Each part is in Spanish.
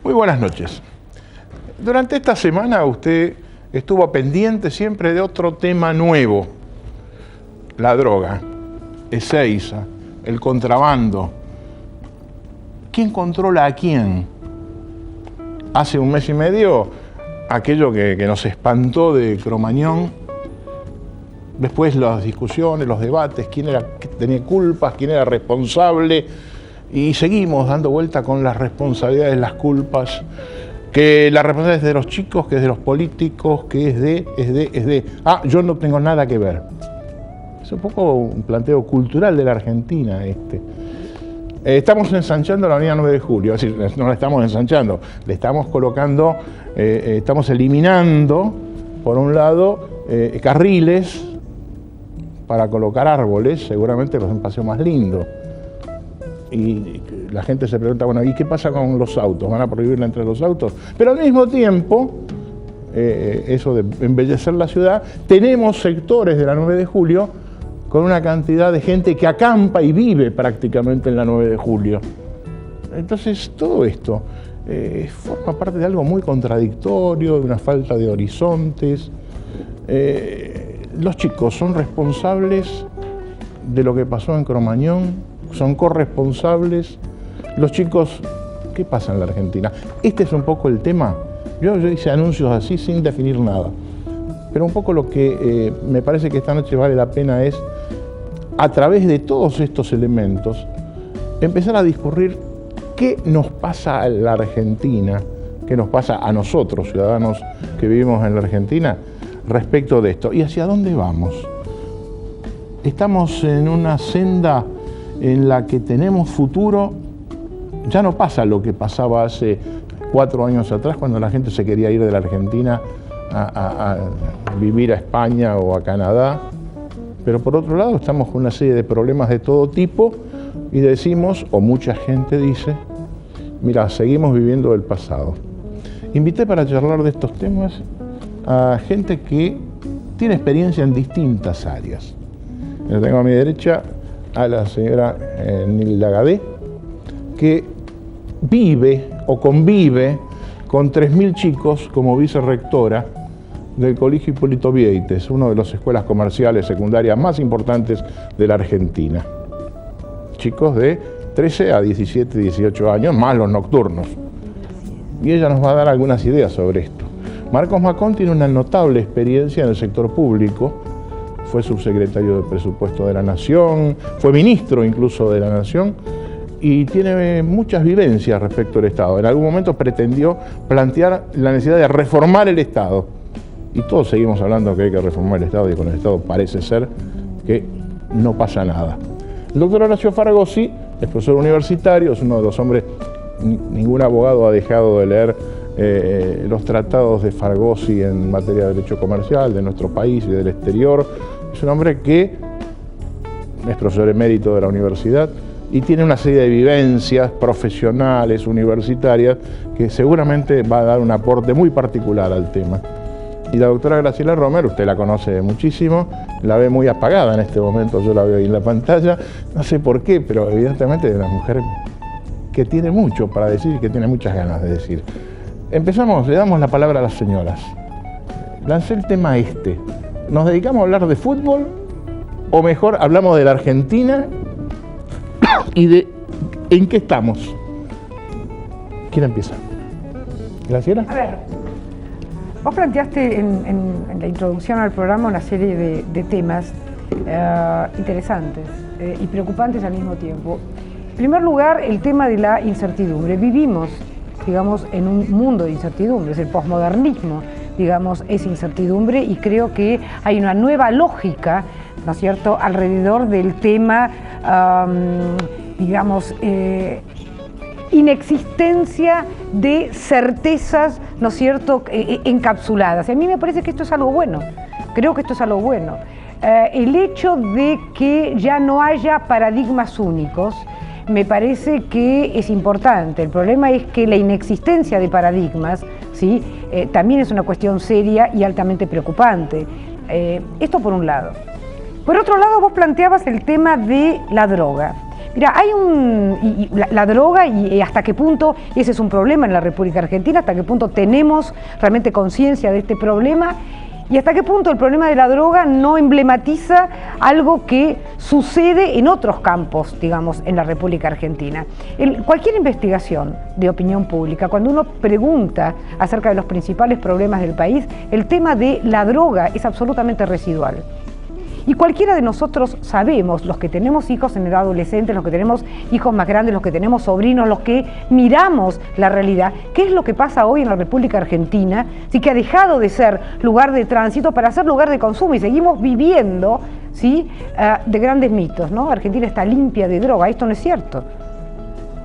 Muy buenas noches. Durante esta semana usted estuvo pendiente siempre de otro tema nuevo. La droga, Ezeiza, el contrabando. ¿Quién controla a quién? Hace un mes y medio, aquello que nos espantó de Cromañón. Después las discusiones, los debates, quién tenía culpas, quién era responsable. Y seguimos dando vuelta con las responsabilidades, las culpas, que la responsabilidad es de los chicos, que es de los políticos, que es de. Yo no tengo nada que ver. Es un poco un planteo cultural de la Argentina este. Estamos ensanchando la avenida 9 de Julio, es decir, no la estamos ensanchando, le estamos colocando, estamos eliminando, por un lado, carriles para colocar árboles, seguramente los un paseo más lindo. Y la gente se pregunta, bueno, ¿y qué pasa con los autos? ¿Van a prohibirla entre los autos? Pero al mismo tiempo, eso de embellecer la ciudad, tenemos sectores de la 9 de Julio con una cantidad de gente que acampa y vive prácticamente en la 9 de Julio. Entonces, todo esto forma parte de algo muy contradictorio, de una falta de horizontes. Los chicos son responsables de lo que pasó en Cromañón, son corresponsables. Los chicos, ¿qué pasa en la Argentina? Este es un poco el tema. Yo hice anuncios así sin definir nada. Pero un poco lo que me parece que esta noche vale la pena es, a través de todos estos elementos, empezar a discurrir qué nos pasa a la Argentina, qué nos pasa a nosotros, ciudadanos que vivimos en la Argentina, respecto de esto. ¿Y hacia dónde vamos? Estamos en una senda en la que tenemos futuro. Ya no pasa lo que pasaba hace 4 años atrás, cuando la gente se quería ir de la Argentina a vivir a España o a Canadá. Pero por otro lado estamos con una serie de problemas de todo tipo y decimos, o mucha gente dice, mira, seguimos viviendo del pasado. Invité para charlar de estos temas a gente que tiene experiencia en distintas áreas. Yo tengo a mi derecha a la señora Nilda Gadé, que vive o convive con 3.000 chicos como vicerrectora del Colegio Hipólito Vieites, una de las escuelas comerciales secundarias más importantes de la Argentina. Chicos de 13 a 17, 18 años, más los nocturnos. Y ella nos va a dar algunas ideas sobre esto. Marcos Macón tiene una notable experiencia en el sector público. Fue subsecretario de Presupuesto de la Nación, fue ministro incluso de la Nación y tiene muchas vivencias respecto al Estado. En algún momento pretendió plantear la necesidad de reformar el Estado. Y todos seguimos hablando que hay que reformar el Estado y con el Estado parece ser que no pasa nada. El doctor Horacio Faragossi es profesor universitario, es uno de los hombres, ningún abogado ha dejado de leer los tratados de Faragossi en materia de derecho comercial de nuestro país y del exterior. Es un hombre que es profesor emérito de la universidad y tiene una serie de vivencias profesionales, universitarias, que seguramente va a dar un aporte muy particular al tema. Y la doctora Graciela Romer, usted la conoce muchísimo, la ve muy apagada en este momento, yo la veo ahí en la pantalla, no sé por qué, pero evidentemente es una mujer que tiene mucho para decir y que tiene muchas ganas de decir. Empezamos, le damos la palabra a las señoras. Lancé el tema este. ¿Nos dedicamos a hablar de fútbol o mejor hablamos de la Argentina y de en qué estamos? ¿Quién empieza? ¿Graciela? A ver, vos planteaste en la introducción al programa una serie de temas interesantes y preocupantes al mismo tiempo. En primer lugar, el tema de la incertidumbre. Vivimos, digamos, en un mundo de incertidumbres. El posmodernismo, digamos, es incertidumbre y creo que hay una nueva lógica, ¿no es cierto?, alrededor del tema, digamos, inexistencia de certezas, ¿no es cierto?, encapsuladas. Y a mí me parece que esto es algo bueno, creo que esto es algo bueno. El hecho de que ya no haya paradigmas únicos me parece que es importante. El problema es que la inexistencia de paradigmas, ¿sí?, también es una cuestión seria y altamente preocupante. Esto por un lado. Por otro lado, vos planteabas el tema de la droga. Mira, hay la droga y hasta qué punto ese es un problema en la República Argentina, hasta qué punto tenemos realmente conciencia de este problema y hasta qué punto el problema de la droga no emblematiza algo que sucede en otros campos, digamos, en la República Argentina. En cualquier investigación de opinión pública, cuando uno pregunta acerca de los principales problemas del país, el tema de la droga es absolutamente residual. Y cualquiera de nosotros sabemos, los que tenemos hijos en edad adolescente, los que tenemos hijos más grandes, los que tenemos sobrinos, los que miramos la realidad, qué es lo que pasa hoy en la República Argentina, sí, que ha dejado de ser lugar de tránsito para ser lugar de consumo y seguimos viviendo, ¿sí?, de grandes mitos, ¿no? Argentina está limpia de droga, esto no es cierto.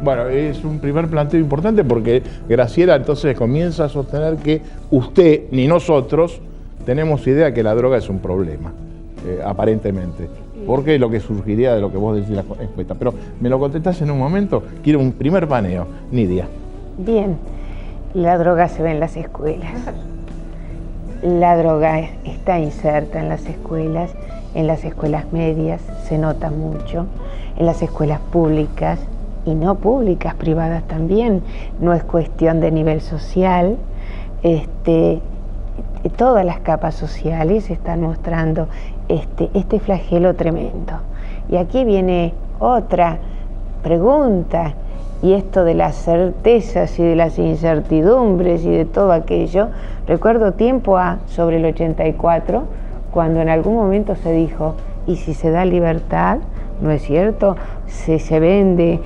Bueno, es un primer planteo importante porque Graciela entonces comienza a sostener que usted ni nosotros tenemos idea que la droga es un problema. Aparentemente, porque es lo que surgiría de lo que vos decís la encuesta. Pero me lo contestás en un momento, quiero un primer paneo. Nidia. Bien, la droga se ve en las escuelas. La droga está inserta en las escuelas medias, se nota mucho, en las escuelas públicas y no públicas, privadas también. No es cuestión de nivel social. Todas las capas sociales están mostrando este flagelo tremendo. Y aquí viene otra pregunta, y esto de las certezas y de las incertidumbres y de todo aquello. Recuerdo tiempo sobre el 84, cuando en algún momento se dijo, ¿y si se da libertad? ¿No es cierto? Se vende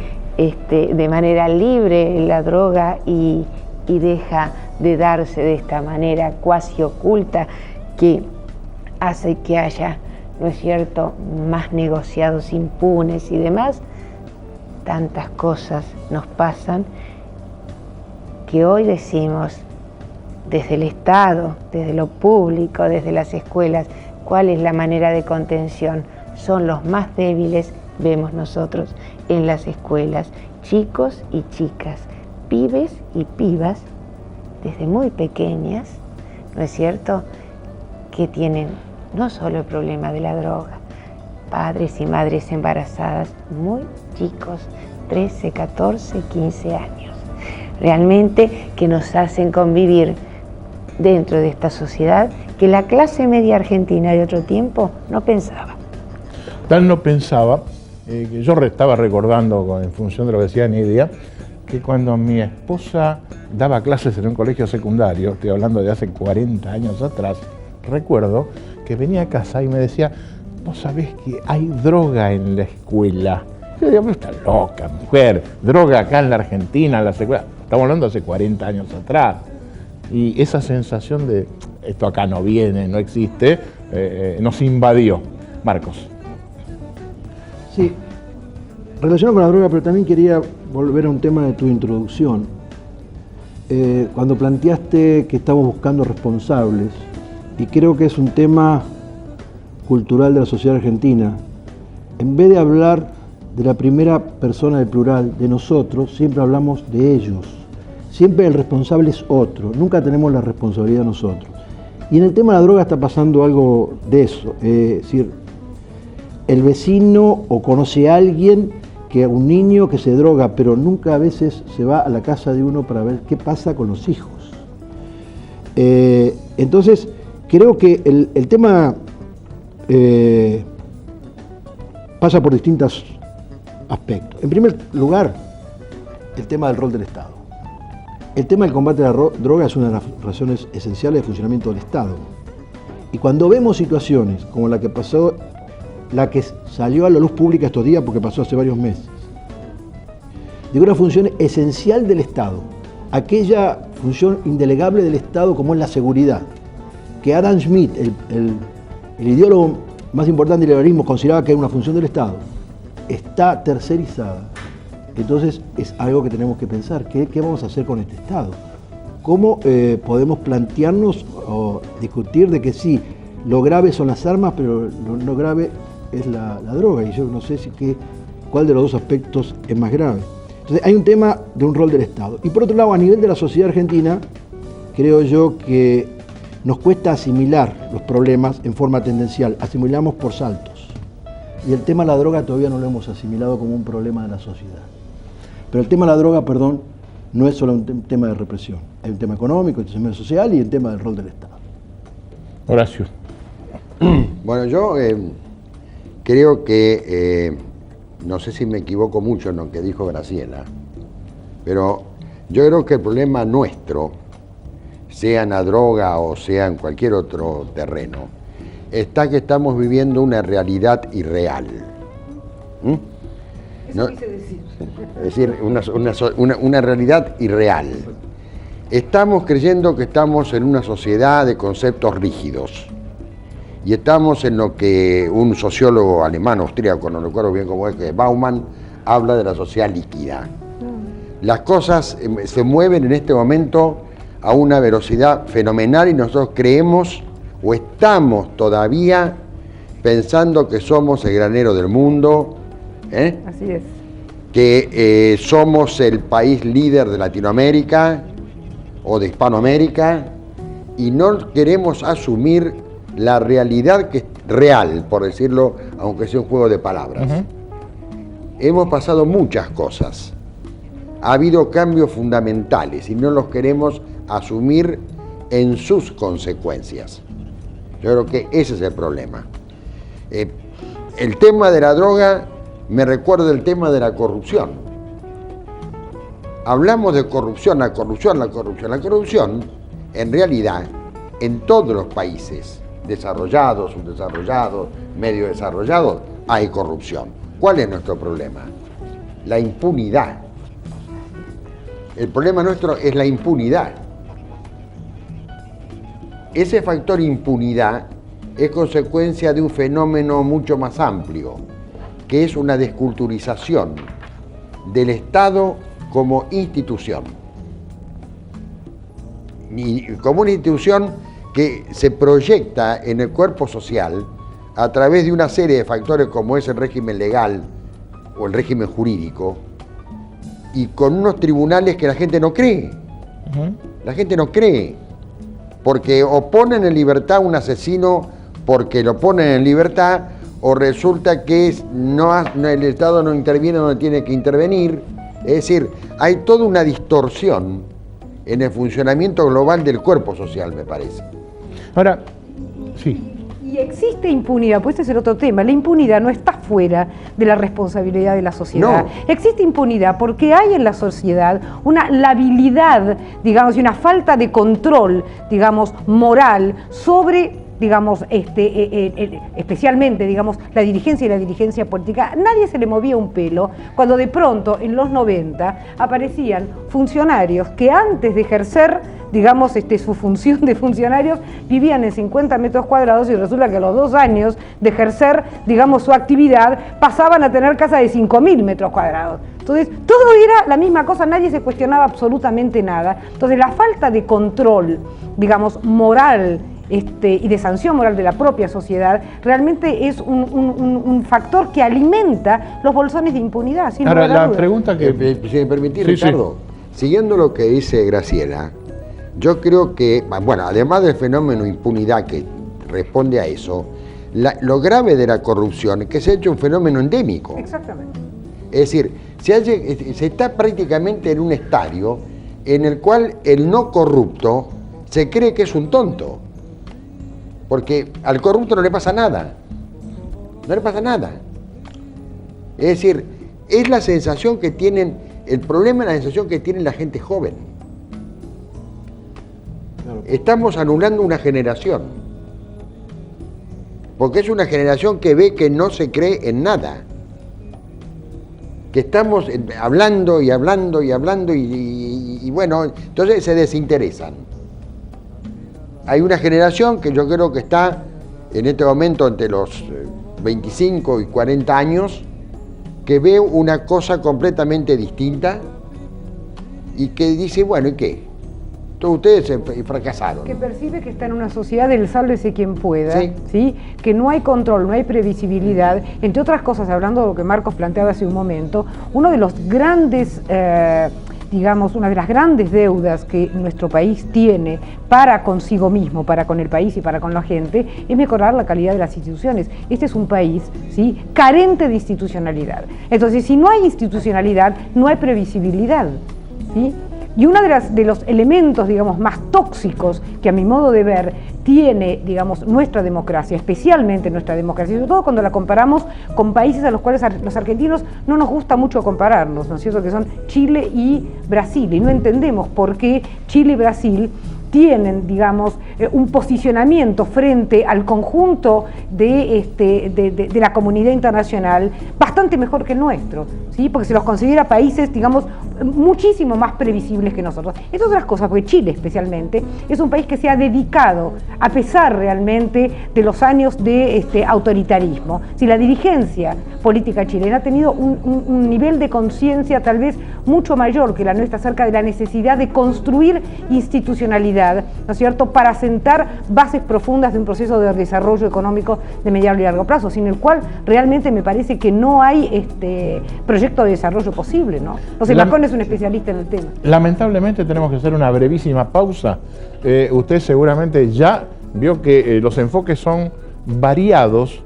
de manera libre la droga y deja de darse de esta manera cuasi oculta que hace que haya, ¿no es cierto?, más negociados impunes y demás. Tantas cosas nos pasan que hoy decimos desde el Estado, desde lo público, desde las escuelas, ¿cuál es la manera de contención? Son los más débiles, vemos nosotros en las escuelas, chicos y chicas, pibes y pibas, desde muy pequeñas, ¿no es cierto?, que tienen no solo el problema de la droga, padres y madres embarazadas muy chicos, 13, 14, 15 años, realmente que nos hacen convivir dentro de esta sociedad que la clase media argentina de otro tiempo no pensaba. Tal no pensaba, que yo estaba recordando en función de lo que decía Nidia, que cuando mi esposa daba clases en un colegio secundario, estoy hablando de hace 40 años atrás, recuerdo que venía a casa y me decía, vos sabés que hay droga en la escuela. Yo digo, está loca, mujer, droga acá en la Argentina, en la escuela. Estamos hablando de hace 40 años atrás. Y esa sensación de, esto acá no viene, no existe, nos invadió. Marcos. Sí, relacionado con la droga, pero también quería volver a un tema de tu introducción. Cuando planteaste que estamos buscando responsables, y creo que es un tema cultural de la sociedad argentina, en vez de hablar de la primera persona del plural, de nosotros, siempre hablamos de ellos. Siempre el responsable es otro, nunca tenemos la responsabilidad nosotros. Y en el tema de la droga está pasando algo de eso, es decir, el vecino o conoce a alguien, un niño que se droga, pero nunca a veces se va a la casa de uno para ver qué pasa con los hijos. Entonces, creo que el tema pasa por distintos aspectos. En primer lugar, el tema del rol del Estado. El tema del combate a la droga es una de las razones esenciales de funcionamiento del Estado. Y cuando vemos situaciones como la que pasó, la que salió a la luz pública estos días, porque pasó hace varios meses, de una función esencial del Estado, aquella función indelegable del Estado como es la seguridad, que Adam Smith, el ideólogo más importante del liberalismo, consideraba que era una función del Estado, está tercerizada. Entonces es algo que tenemos que pensar, ¿qué vamos a hacer con este Estado? ¿Cómo podemos plantearnos o discutir de que sí, lo grave son las armas, pero lo grave es la droga? Y yo no sé cuál de los dos aspectos es más grave. Entonces hay un tema de un rol del Estado. Y por otro lado, a nivel de la sociedad argentina, creo yo que nos cuesta asimilar los problemas en forma tendencial, asimilamos por saltos. Y el tema de la droga todavía no lo hemos asimilado como un problema de la sociedad. Pero el tema de la droga, perdón, no es solo un tema de represión. Hay un tema económico, un tema social y el tema del rol del Estado. Horacio. Bueno, yo creo que, no sé si me equivoco mucho en lo que dijo Graciela, pero yo creo que el problema nuestro, sea en la droga o sea en cualquier otro terreno, está que estamos viviendo una realidad irreal. Eso quise decir. Es decir, una realidad irreal. Estamos creyendo que estamos en una sociedad de conceptos rígidos. Y estamos en lo que un sociólogo alemán, austríaco, no recuerdo bien cómo es, que Bauman, habla de la sociedad líquida. Las cosas se mueven en este momento a una velocidad fenomenal y nosotros creemos o estamos todavía pensando que somos el granero del mundo, Así es. que somos el país líder de Latinoamérica o de Hispanoamérica y no queremos asumir la realidad que es real, por decirlo, aunque sea un juego de palabras. Hemos pasado muchas cosas, ha habido cambios fundamentales y no los queremos asumir en sus consecuencias. Yo creo que ese es el problema. El tema de la droga me recuerda el tema de la corrupción. Hablamos de corrupción, la corrupción. La corrupción, en realidad, en todos los países, desarrollados, subdesarrollados, medio desarrollados, hay corrupción. ¿Cuál es nuestro problema? La impunidad. El problema nuestro es la impunidad. Ese factor impunidad es consecuencia de un fenómeno mucho más amplio, que es una desculturización del Estado como institución. Y como una institución que se proyecta en el cuerpo social a través de una serie de factores como es el régimen legal o el régimen jurídico, y con unos tribunales que la gente no cree. La gente no cree, porque o ponen en libertad a un asesino porque lo ponen en libertad, o resulta que el Estado no interviene donde tiene que intervenir. Es decir, hay toda una distorsión en el funcionamiento global del cuerpo social, me parece. Ahora, sí. Y existe impunidad, pues este es el otro tema. La impunidad no está fuera de la responsabilidad de la sociedad. No. Existe impunidad porque hay en la sociedad una labilidad, digamos, y una falta de control, digamos, moral sobre, digamos, especialmente, digamos, la dirigencia y la dirigencia política. Nadie se le movía un pelo cuando de pronto en los 90 aparecían funcionarios que antes de ejercer, digamos, su función de funcionarios, vivían en 50 metros cuadrados y resulta que a los 2 años de ejercer, digamos, su actividad, pasaban a tener casa de 5.000 metros cuadrados. Entonces, todo era la misma cosa, nadie se cuestionaba absolutamente nada. Entonces, la falta de control, digamos, moral, y de sanción moral de la propia sociedad, realmente es un factor que alimenta los bolsones de impunidad. Sin Ahora, lugar a la dudas. pregunta que... Si me permitís, Sí, Ricardo, siguiendo lo que dice Graciela, yo creo que, bueno, además del fenómeno impunidad que responde a eso, lo grave de la corrupción es que se ha hecho un fenómeno endémico. Exactamente. Es decir, se está prácticamente en un estadio en el cual el no corrupto se cree que es un tonto. Porque al corrupto no le pasa nada. No le pasa nada. Es decir, es la sensación que tienen, el problema es la sensación que tiene la gente joven. Claro. Estamos anulando una generación. Porque es una generación que ve que no se cree en nada. Que estamos hablando y hablando y hablando y bueno, entonces se desinteresan. Hay una generación que yo creo que está en este momento entre los 25 y 40 años, que ve una cosa completamente distinta y que dice, bueno, ¿y qué? Todos ustedes fracasaron. Que percibe que está en una sociedad del sálvese quien pueda, Sí. ¿sí? Que no hay control, no hay previsibilidad. Entre otras cosas, hablando de lo que Marcos planteaba hace un momento, uno de los grandes digamos, una de las grandes deudas que nuestro país tiene para consigo mismo, para con el país y para con la gente, es mejorar la calidad de las instituciones. Este es un país, ¿sí?, carente de institucionalidad. Entonces, si no hay institucionalidad, no hay previsibilidad, ¿sí? Y uno de los elementos, digamos, más tóxicos que a mi modo de ver tiene, digamos, nuestra democracia, especialmente nuestra democracia, sobre todo cuando la comparamos con países a los cuales los argentinos no nos gusta mucho compararlos, ¿no es cierto?, que son Chile y Brasil, y no entendemos por qué Chile y Brasil tienen, digamos, un posicionamiento frente al conjunto de la comunidad internacional bastante mejor que el nuestro, ¿sí? Porque se los considera países, digamos, muchísimo más previsibles que nosotros. Entre otras cosas, porque Chile especialmente es un país que se ha dedicado, a pesar realmente de los años de autoritarismo, si la dirigencia política chilena ha tenido un nivel de conciencia tal vez mucho mayor que la nuestra acerca de la necesidad de construir institucionalidad, ¿no es cierto?, para sentar bases profundas de un proceso de desarrollo económico de mediano y largo plazo, sin el cual realmente me parece que no hay proyecto de desarrollo posible, ¿no? Entonces, Macron es un especialista en el tema. Lamentablemente tenemos que hacer una brevísima pausa. Usted seguramente ya vio que los enfoques son variados,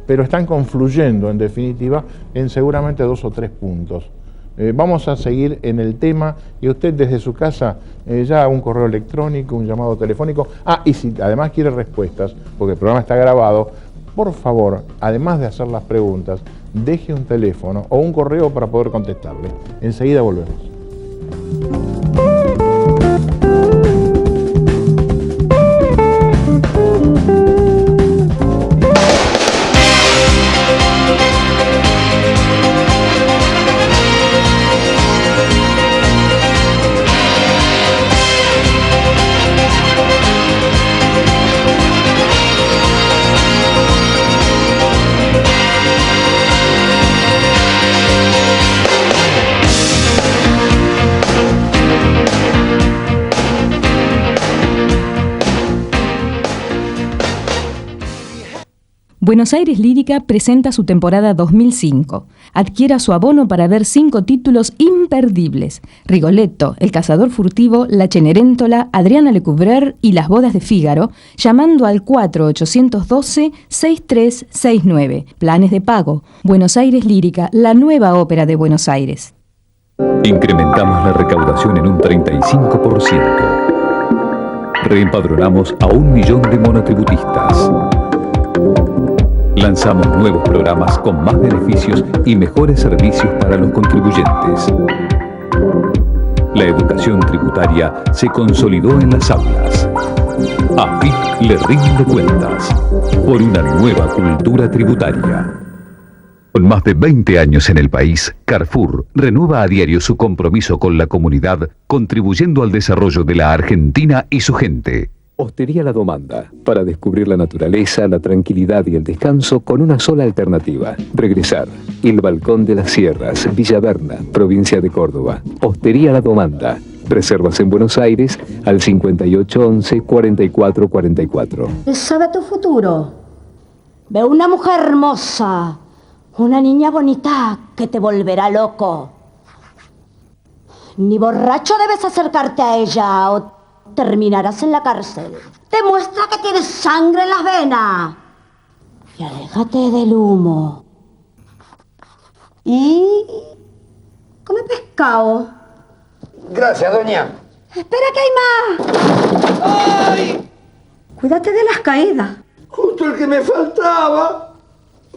pero están confluyendo, en definitiva, en seguramente 2 o 3 puntos. Vamos a seguir en el tema y usted desde su casa ya un correo electrónico, un llamado telefónico. Y si además quiere respuestas, porque el programa está grabado, por favor, además de hacer las preguntas, deje un teléfono o un correo para poder contestarle. Enseguida volvemos. Buenos Aires Lírica presenta su temporada 2005. Adquiera su abono para ver 5 títulos imperdibles: Rigoletto, El cazador furtivo, La Cenerentola, Adriana Lecouvreur y Las bodas de Fígaro, llamando al 4812-6369. Planes de pago. Buenos Aires Lírica, la nueva ópera de Buenos Aires. Incrementamos la recaudación en un 35%. Reempadronamos a 1 millón de monotributistas. Lanzamos nuevos programas con más beneficios y mejores servicios para los contribuyentes. La educación tributaria se consolidó en las aulas. AFIP le rinde cuentas por una nueva cultura tributaria. Con más de 20 años en el país, Carrefour renueva a diario su compromiso con la comunidad, contribuyendo al desarrollo de la Argentina y su gente. Hostería La Domanda, para descubrir la naturaleza, la tranquilidad y el descanso con una sola alternativa: regresar. El Balcón de las Sierras, Villa Berna, provincia de Córdoba. Hostería La Domanda. Reservas en Buenos Aires al 5811-4444. ¿Sabe tu futuro? Ve una mujer hermosa, una niña bonita que te volverá loco. Ni borracho debes acercarte a ella o terminarás en la cárcel. Demuestra que tienes sangre en las venas. Y aléjate del humo. Y come pescado. Gracias, doña. Espera que hay más. ¡Ay! Cuídate de las caídas. Justo el que me faltaba.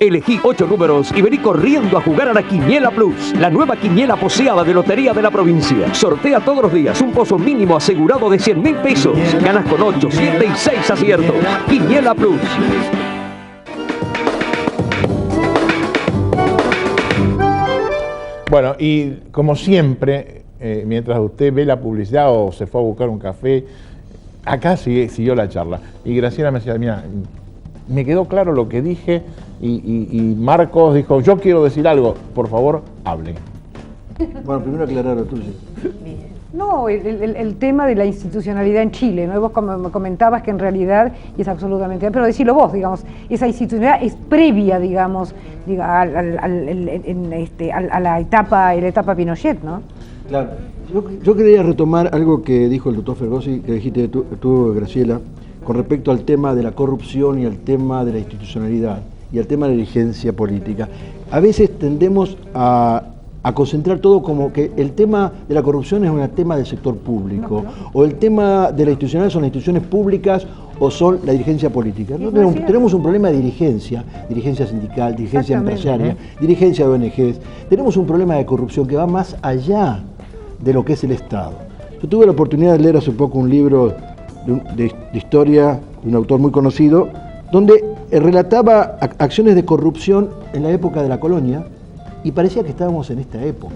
Elegí 8 números y vení corriendo a jugar a la Quiniela Plus, la nueva quiniela poseada de Lotería de la provincia. Sortea todos los días un pozo mínimo asegurado de 100.000 pesos. Ganas con 8, 7 y 6 aciertos. Quiniela Plus. Bueno, y como siempre, mientras usted ve la publicidad o se fue a buscar un café, acá siguió la charla. Y Graciela me decía, mira, me quedó claro lo que dije y Marcos dijo, yo quiero decir algo, por favor, hable. Bueno, primero aclarar lo tuyo. No, el tema de la institucionalidad en Chile, ¿no? Vos me comentabas que en realidad, y es absolutamente, pero decilo vos, digamos, esa institucionalidad es previa, digamos, a la etapa Pinochet, ¿no? Claro, Yo quería retomar algo que dijo el doctor Fergosi, que dijiste tú, Graciela, con respecto al tema de la corrupción y al tema de la institucionalidad y al tema de la dirigencia política. A veces tendemos a concentrar todo como que el tema de la corrupción es un tema del sector público, o el tema de la institucionalidad son las instituciones públicas o son la dirigencia política. Nosotros tenemos un problema de dirigencia sindical, dirigencia empresarial, dirigencia de ONGs. Tenemos un problema de corrupción que va más allá de lo que es el Estado. Yo tuve la oportunidad de leer hace poco un libro de historia de un autor muy conocido, donde relataba acciones de corrupción en la época de la colonia, y parecía que estábamos en esta época.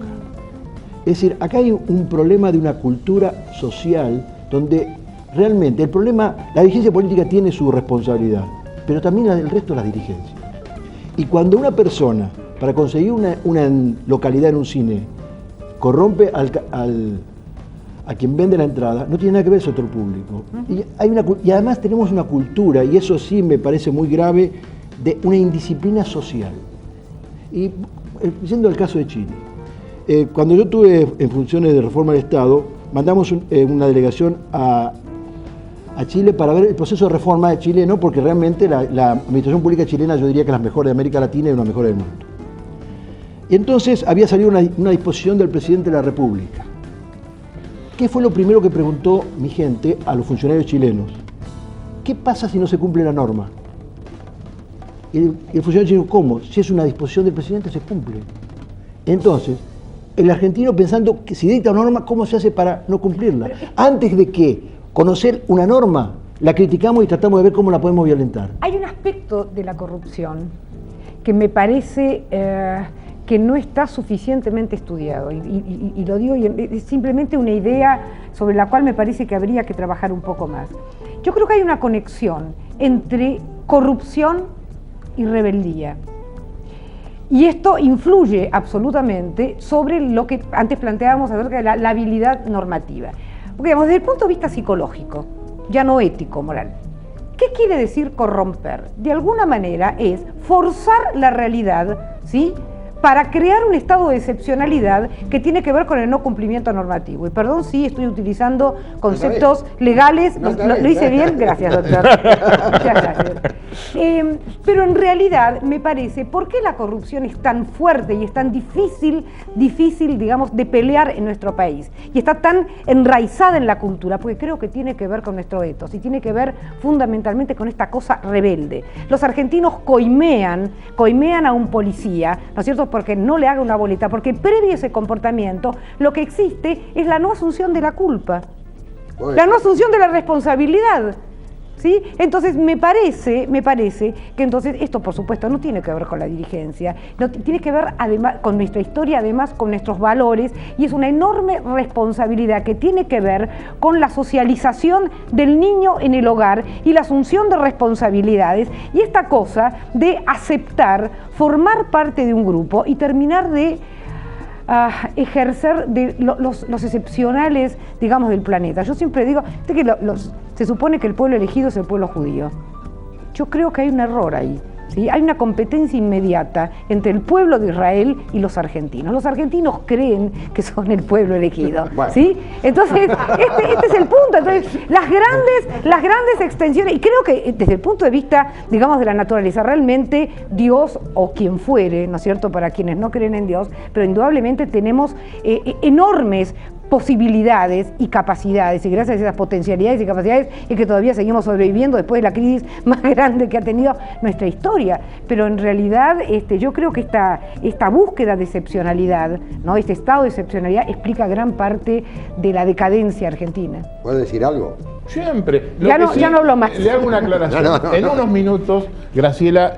Es decir, acá hay un problema de una cultura social donde realmente el problema, la dirigencia política tiene su responsabilidad, pero también el resto de las dirigencias. Y cuando una persona, para conseguir una localidad en un cine, corrompe a quien vende la entrada, no tiene nada que ver el sector público. Y además tenemos una cultura, y eso sí me parece muy grave, de una indisciplina social. Y yendo al caso de Chile, cuando yo estuve en funciones de reforma del Estado, mandamos una delegación a Chile para ver el proceso de reforma de Chile, ¿no? Porque realmente la administración pública chilena, yo diría que es la mejor de América Latina y una mejor del mundo. Y entonces había salido una disposición del presidente de la República. ¿Qué fue lo primero que preguntó mi gente a los funcionarios chilenos? ¿Qué pasa si no se cumple la norma? Y el funcionario chileno, ¿cómo? Si es una disposición del presidente, se cumple. Entonces, el argentino pensando que si dicta una norma, ¿cómo se hace para no cumplirla? Antes de que conocer una norma, la criticamos y tratamos de ver cómo la podemos violentar. Hay un aspecto de la corrupción que me parece que no está suficientemente estudiado, y lo digo, y es simplemente una idea sobre la cual me parece que habría que trabajar un poco más. Yo creo que hay una conexión entre corrupción y rebeldía. Y esto influye absolutamente sobre lo que antes planteábamos acerca de la habilidad normativa. Porque, digamos, desde el punto de vista psicológico, ya no ético, moral, ¿qué quiere decir corromper? De alguna manera es forzar la realidad, ¿sí?, para crear un estado de excepcionalidad que tiene que ver con el no cumplimiento normativo. Y perdón si estoy utilizando conceptos legales, lo hice bien, gracias, doctor. Muchas gracias. Pero en realidad me parece, ¿por qué la corrupción es tan fuerte y es tan difícil, digamos, de pelear en nuestro país? Y está tan enraizada en la cultura, porque creo que tiene que ver con nuestro ethos y tiene que ver fundamentalmente con esta cosa rebelde. Los argentinos coimean a un policía, ¿no es cierto?, porque no le haga una boleta, porque previo a ese comportamiento lo que existe es la no asunción de la culpa, la no asunción de la responsabilidad. ¿Sí? Entonces me parece que entonces esto, por supuesto, no tiene que ver con la dirigencia, no, tiene que ver además con nuestra historia, además con nuestros valores, y es una enorme responsabilidad que tiene que ver con la socialización del niño en el hogar y la asunción de responsabilidades, y esta cosa de aceptar, formar parte de un grupo y terminar de ejercer de los excepcionales, digamos, del planeta. Yo siempre digo que se supone que el pueblo elegido es el pueblo judío. Yo creo que hay un error ahí, ¿sí? Hay una competencia inmediata entre el pueblo de Israel y los argentinos. Los argentinos creen que son el pueblo elegido, ¿sí? Entonces, este es el punto. Entonces, las grandes extensiones, y creo que desde el punto de vista, digamos, de la naturaleza, realmente Dios, o quien fuere, ¿no es cierto?, para quienes no creen en Dios, pero indudablemente tenemos enormes posibilidades y capacidades, y gracias a esas potencialidades y capacidades es que todavía seguimos sobreviviendo después de la crisis más grande que ha tenido nuestra historia. Pero en realidad yo creo que esta búsqueda de excepcionalidad, ¿no?, este estado de excepcionalidad explica gran parte de la decadencia argentina. ¿Puedo decir algo? Siempre. Ya no hablo más. Le hago una aclaración. En unos minutos, Graciela,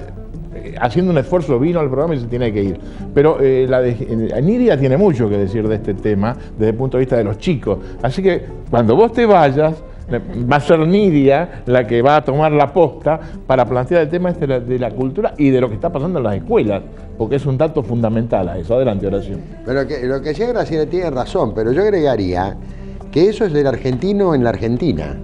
haciendo un esfuerzo, vino al programa y se tiene que ir. Pero Nidia tiene mucho que decir de este tema desde el punto de vista de los chicos. Así que cuando vos te vayas, va a ser Nidia la que va a tomar la posta para plantear el tema de la cultura y de lo que está pasando en las escuelas, porque es un dato fundamental a eso. Adelante, Horacio. Pero lo que decía Graciela tiene razón, pero yo agregaría que eso es del argentino en la Argentina.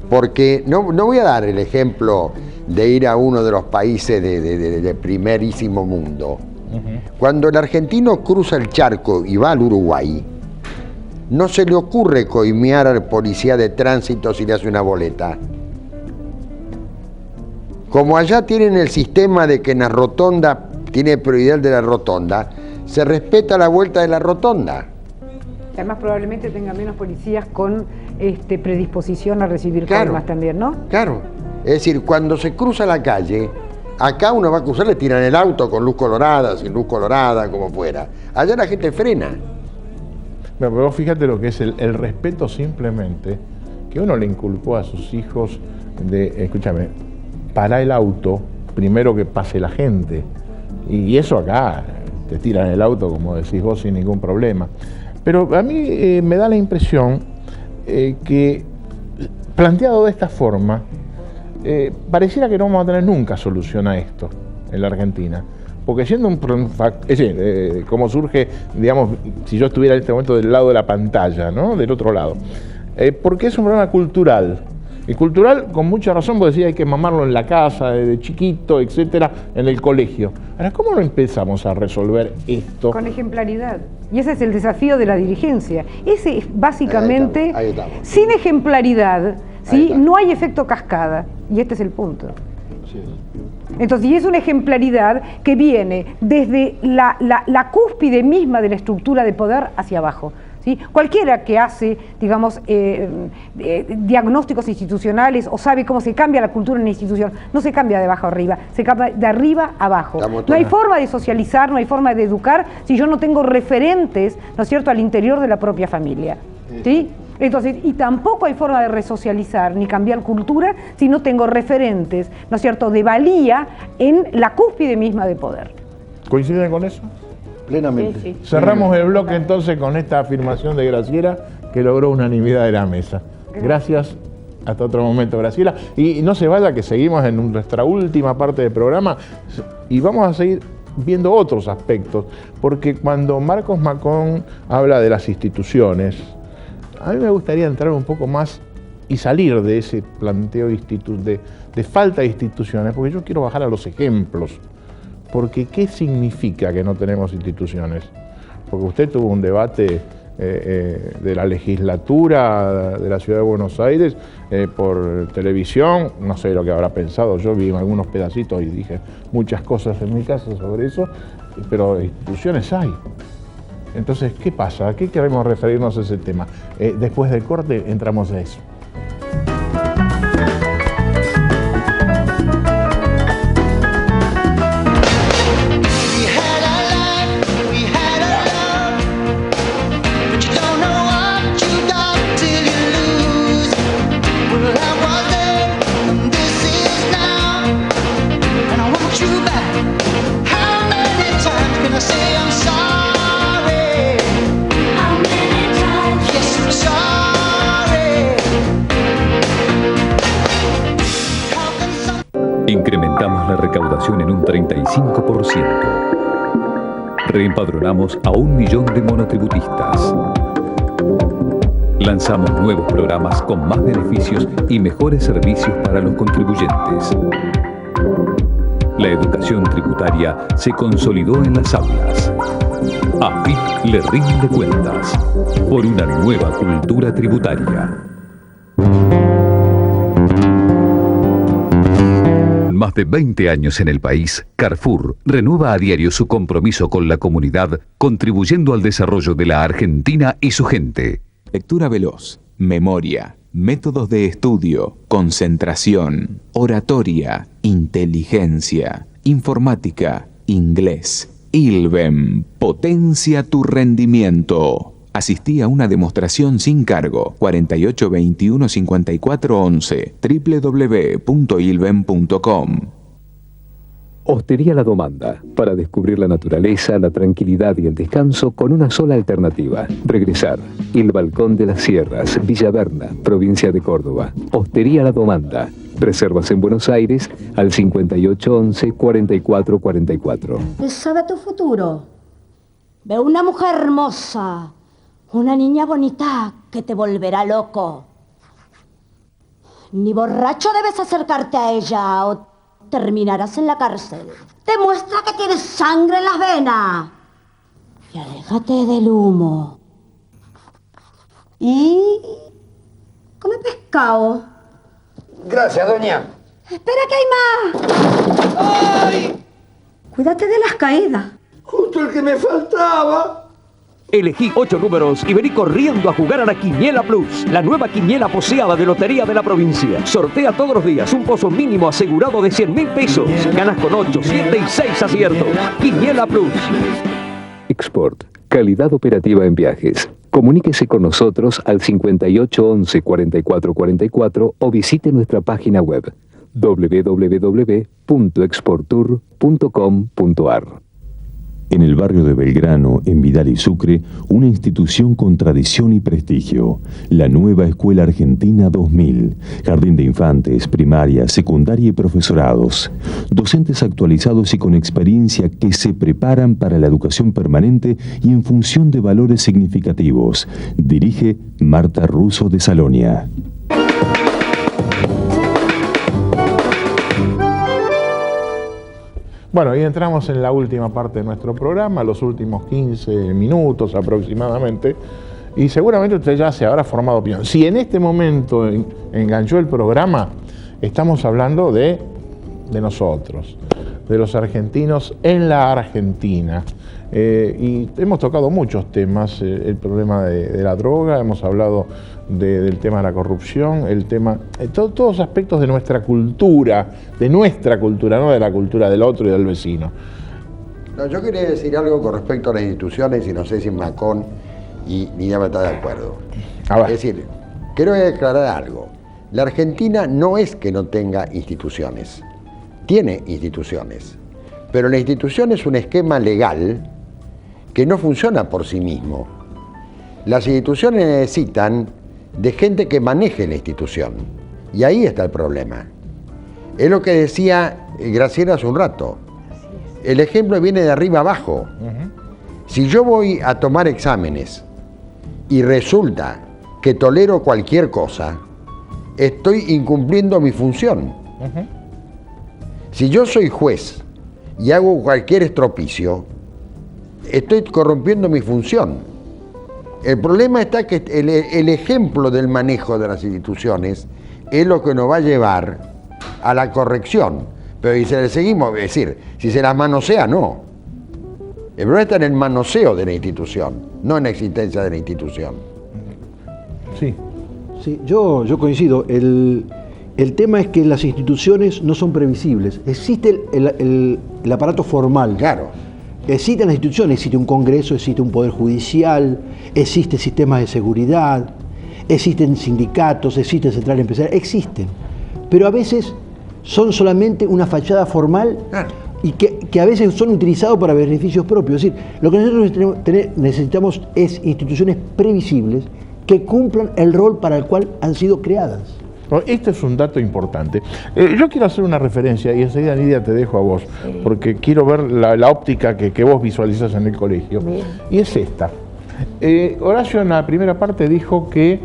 Porque no voy a dar el ejemplo de ir a uno de los países de primerísimo mundo, Cuando el argentino cruza el charco y va al Uruguay, no se le ocurre coimear al policía de tránsito si le hace una boleta. Como allá tienen el sistema de que en la rotonda tiene prioridad de la rotonda, se respeta la vuelta de la rotonda. Además probablemente tenga menos policías con predisposición a recibir coimas también, ¿no? Claro. Es decir, cuando se cruza la calle, acá uno va a cruzar, le tiran el auto con luz colorada, sin luz colorada, como fuera. Allá la gente frena. Pero vos fíjate lo que es el respeto simplemente, que uno le inculcó a sus hijos de, escúchame, para el auto, primero que pase la gente. Y eso acá, te tiran el auto, como decís vos, sin ningún problema. Pero a mí me da la impresión que, planteado de esta forma, pareciera que no vamos a tener nunca solución a esto en la Argentina. Porque siendo como surge, digamos, si yo estuviera en este momento del lado de la pantalla, ¿no? Del otro lado. Porque es un problema cultural. Y cultural, con mucha razón, vos decís, hay que mamarlo en la casa, desde chiquito, etcétera, en el colegio. Ahora, ¿cómo lo empezamos a resolver esto? Con ejemplaridad. Y ese es el desafío de la dirigencia. Ese es básicamente, ahí estamos. Sin ejemplaridad, ¿sí? No hay efecto cascada. Y este es el punto. Entonces, y es una ejemplaridad que viene desde la cúspide misma de la estructura de poder hacia abajo. ¿Sí? Cualquiera que hace, digamos, diagnósticos institucionales o sabe cómo se cambia la cultura en la institución, no se cambia de abajo a arriba, se cambia de arriba a abajo. No hay forma de socializar, no hay forma de educar si yo no tengo referentes, ¿no es cierto?, al interior de la propia familia. ¿Sí? Entonces, y tampoco hay forma de resocializar ni cambiar cultura si no tengo referentes, ¿no es cierto?, de valía en la cúspide misma de poder. ¿Coinciden con eso? Plenamente. Sí. Cerramos el bloque entonces con esta afirmación de Graciela, que logró unanimidad de la mesa. Gracias. Hasta otro momento, Graciela. Y no se vaya, que seguimos en nuestra última parte del programa y vamos a seguir viendo otros aspectos, porque cuando Marcos Macón habla de las instituciones, a mí me gustaría entrar un poco más y salir de ese planteo de falta de instituciones, porque yo quiero bajar a los ejemplos. Porque ¿qué significa que no tenemos instituciones? Porque usted tuvo un debate de la legislatura de la Ciudad de Buenos Aires por televisión, no sé lo que habrá pensado, yo vi algunos pedacitos y dije muchas cosas en mi casa sobre eso, pero instituciones hay. Entonces, ¿qué pasa? ¿A qué queremos referirnos a ese tema? Después del corte entramos a eso. Incrementamos la recaudación en un 35%. Reempadronamos a 1 millón de monotributistas. Lanzamos nuevos programas con más beneficios y mejores servicios para los contribuyentes. La educación tributaria se consolidó en las aulas. AFIP le rinde cuentas por una nueva cultura tributaria. Más de 20 años en el país, Carrefour renueva a diario su compromiso con la comunidad, contribuyendo al desarrollo de la Argentina y su gente. Lectura veloz, memoria, métodos de estudio, concentración, oratoria, inteligencia, informática, inglés. ILVEM, potencia tu rendimiento. Asistí a una demostración sin cargo. 48 21 54 11 www.ilvem.com. Hostería La Domanda, para descubrir la naturaleza, la tranquilidad y el descanso con una sola alternativa. Regresar. El Balcón de las Sierras, Villa Berna, provincia de Córdoba. Hostería La Domanda. Reservas en Buenos Aires al 5811 4444. Sabe tu futuro. Ve una mujer hermosa, una niña bonita que te volverá loco. Ni borracho debes acercarte a ella o terminarás en la cárcel. Demuestra que tienes sangre en las venas. Y aléjate del humo. Y... come pescado. Gracias, doña. Espera que hay más. ¡Ay! Cuídate de las caídas. Justo el que me faltaba. Elegí 8 números y vení corriendo a jugar a la Quiniela Plus, la nueva quiniela poseada de Lotería de la Provincia. Sortea todos los días un pozo mínimo asegurado de 100.000 pesos. Ganas con 8, 7 y 6 aciertos. Quiniela Plus. Export, calidad operativa en viajes. Comuníquese con nosotros al 58 11 44 44 o visite nuestra página web www.exportour.com.ar. En el barrio de Belgrano, en Vidal y Sucre, una institución con tradición y prestigio, la Nueva Escuela Argentina 2000, jardín de infantes, primaria, secundaria y profesorados, docentes actualizados y con experiencia que se preparan para la educación permanente y en función de valores significativos. Dirige Marta Russo de Salonia. Bueno, y entramos en la última parte de nuestro programa, los últimos 15 minutos aproximadamente, y seguramente usted ya se habrá formado opinión. Si en este momento enganchó el programa, estamos hablando de nosotros, de los argentinos en la Argentina. Y hemos tocado muchos temas, el problema de la droga, hemos hablado del tema de la corrupción, el tema, todos los aspectos de nuestra cultura, no de la cultura del otro y del vecino. No, yo quería decir algo con respecto a las instituciones y no sé si Macón y Niña está de acuerdo. Es decir, quiero aclarar algo. La Argentina no es que no tenga instituciones, tiene instituciones, pero la institución es un esquema legal que no funciona por sí mismo. Las instituciones necesitan de gente que maneje la institución, y ahí está el problema. Es lo que decía Graciela hace un rato. El ejemplo viene de arriba abajo. Si yo voy a tomar exámenes y resulta que tolero cualquier cosa, estoy incumpliendo mi función. Si yo soy juez y hago cualquier estropicio, estoy corrompiendo mi función. El problema está que el ejemplo del manejo de las instituciones es lo que nos va a llevar a la corrección. Pero si se le seguimos, es decir, si se las manosea, no. El problema está en el manoseo de la institución, no en la existencia de la institución. Sí, yo coincido. El tema es que las instituciones no son previsibles. Existe el aparato formal. Claro. Existen las instituciones, existe un Congreso, existe un Poder Judicial, existen sistemas de seguridad, existen sindicatos, existen centrales empresariales, existen. Pero a veces son solamente una fachada formal y que a veces son utilizados para beneficios propios. Es decir, lo que nosotros necesitamos es instituciones previsibles que cumplan el rol para el cual han sido creadas. Este es un dato importante. Yo quiero hacer una referencia y enseguida, Nidia, te dejo a vos, porque quiero ver la óptica que vos visualizas en el colegio. Bien. Y es esta. Horacio en la primera parte dijo que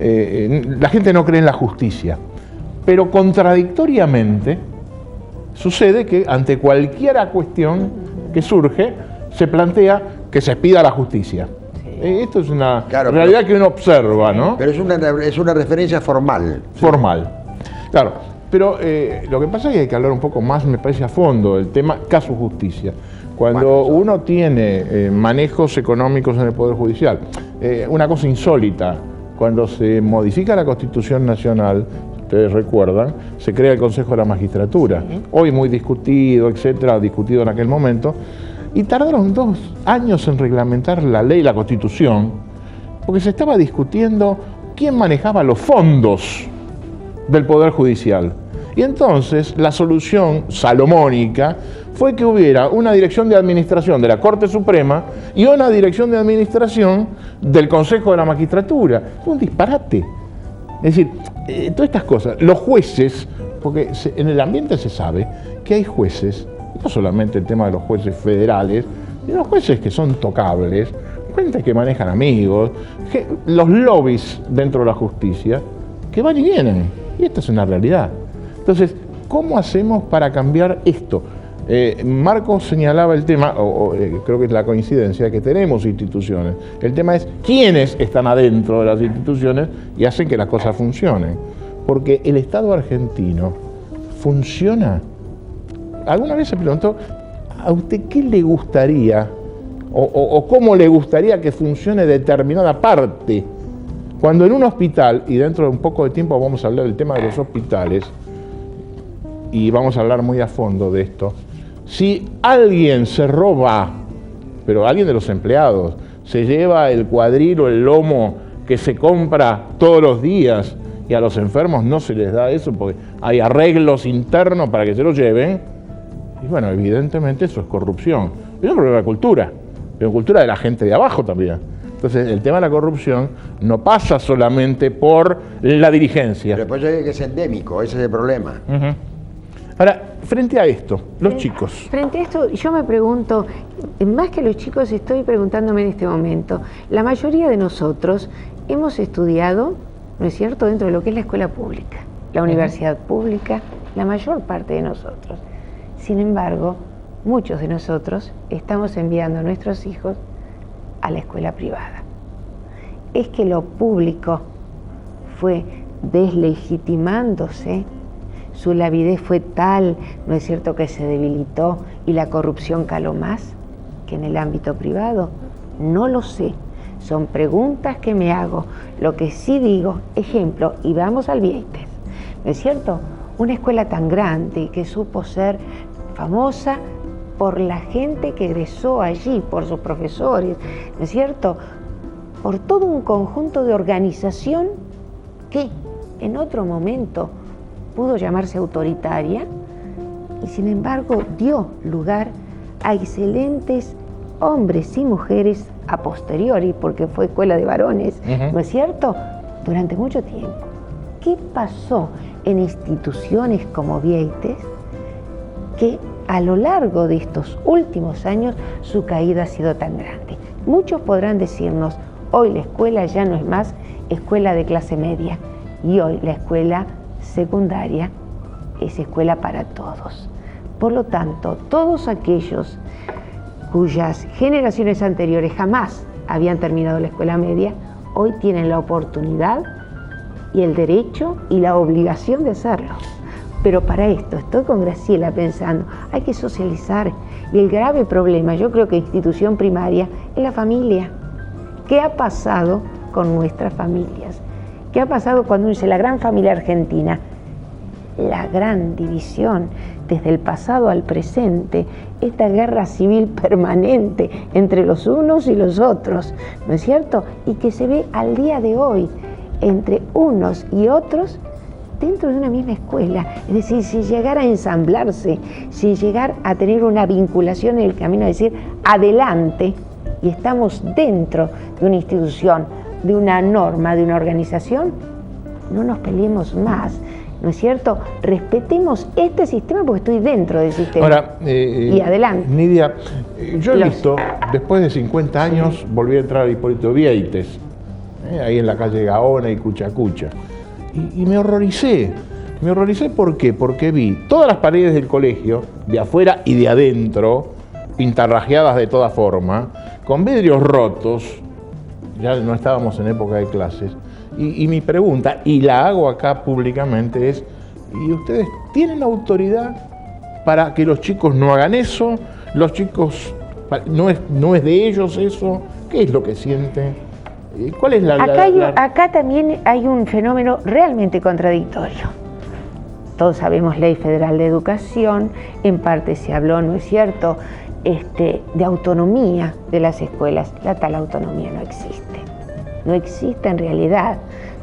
la gente no cree en la justicia, pero contradictoriamente sucede que ante cualquier cuestión que surge se plantea que se pida la justicia. Esto es una realidad que uno observa, ¿no? Pero es una referencia formal. Formal. Claro, pero lo que pasa es que hay que hablar un poco más, me parece, a fondo, el tema caso justicia. Cuando uno tiene manejos económicos en el Poder Judicial, una cosa insólita, cuando se modifica la Constitución Nacional, ustedes recuerdan, se crea el Consejo de la Magistratura, hoy muy discutido, etcétera, discutido en aquel momento, y tardaron 2 años en reglamentar la ley, la Constitución, porque se estaba discutiendo quién manejaba los fondos del Poder Judicial. Y entonces la solución salomónica fue que hubiera una dirección de administración de la Corte Suprema y una dirección de administración del Consejo de la Magistratura. Fue un disparate. Es decir, todas estas cosas, los jueces, porque en el ambiente se sabe que hay jueces, no solamente el tema de los jueces federales, sino los jueces que son tocables, gente que manejan amigos, los lobbies dentro de la justicia, que van y vienen. Y esta es una realidad. Entonces, ¿cómo hacemos para cambiar esto? Marcos señalaba el tema, creo que es la coincidencia, que tenemos instituciones. El tema es quiénes están adentro de las instituciones y hacen que las cosas funcionen. Porque el Estado argentino funciona. ¿Alguna vez se preguntó a usted qué le gustaría o cómo le gustaría que funcione determinada parte? Cuando en un hospital, y dentro de un poco de tiempo vamos a hablar del tema de los hospitales, y vamos a hablar muy a fondo de esto, si alguien se roba, pero alguien de los empleados, se lleva el cuadril o el lomo que se compra todos los días y a los enfermos no se les da eso porque hay arreglos internos para que se lo lleven, y bueno, evidentemente eso es corrupción. Es un problema de cultura, pero cultura de la gente de abajo también. Entonces el tema de la corrupción no pasa solamente por la dirigencia. Pero después yo digo que es endémico, ese es el problema. Ahora, frente a esto, los chicos. Frente a esto, yo me pregunto, más que los chicos estoy preguntándome en este momento, la mayoría de nosotros hemos estudiado, ¿no es cierto?, dentro de lo que es la escuela pública, la universidad pública, la mayor parte de nosotros. Sin embargo, muchos de nosotros estamos enviando a nuestros hijos a la escuela privada. Es que lo público fue deslegitimándose, su lavidez fue tal, ¿no es cierto?, que se debilitó y la corrupción caló más que en el ámbito privado. No lo sé, son preguntas que me hago. Lo que sí digo, ejemplo, y vamos al Vieites, ¿no es cierto?, una escuela tan grande que supo ser famosa por la gente que egresó allí, por sus profesores, ¿no es cierto?, por todo un conjunto de organización que en otro momento pudo llamarse autoritaria y sin embargo dio lugar a excelentes hombres y mujeres a posteriori, porque fue escuela de varones, ¿no es cierto?, durante mucho tiempo. ¿Qué pasó en instituciones como Vieites que a lo largo de estos últimos años su caída ha sido tan grande? Muchos podrán decirnos, hoy la escuela ya no es más escuela de clase media y hoy la escuela secundaria es escuela para todos. Por lo tanto, todos aquellos cuyas generaciones anteriores jamás habían terminado la escuela media, hoy tienen la oportunidad y el derecho y la obligación de hacerlo. Pero para esto, estoy con Graciela pensando, hay que socializar. Y el grave problema, yo creo que institución primaria, es la familia. ¿Qué ha pasado con nuestras familias? ¿Qué ha pasado cuando uno dice la gran familia argentina? La gran división desde el pasado al presente, esta guerra civil permanente entre los unos y los otros, ¿no es cierto? Y que se ve al día de hoy entre unos y otros dentro de una misma escuela. Es decir, si llegara a ensamblarse, si llegar a tener una vinculación en el camino de decir adelante, y estamos dentro de una institución, de una norma, de una organización, no nos peleemos más, ¿no es cierto? Respetemos este sistema porque estoy dentro del sistema. Ahora, y adelante. Nidia, yo he visto, después de 50 años, volví a entrar al Hipólito Vieites, ahí en la calle Gaona y Cuchacucha, y me horroricé. Me horroricé, ¿por qué? Porque vi todas las paredes del colegio, de afuera y de adentro, pintarrajeadas de toda forma, con vidrios rotos, ya no estábamos en época de clases, y mi pregunta, y la hago acá públicamente, es, ¿y ustedes tienen autoridad para que los chicos no hagan eso? ¿Los chicos, no es de ellos eso? ¿Qué es lo que sienten? ¿Cuál es Acá también hay un fenómeno realmente contradictorio. Todos sabemos Ley Federal de Educación, en parte se habló, ¿no es cierto?, de autonomía de las escuelas. La tal autonomía no existe. No existe en realidad.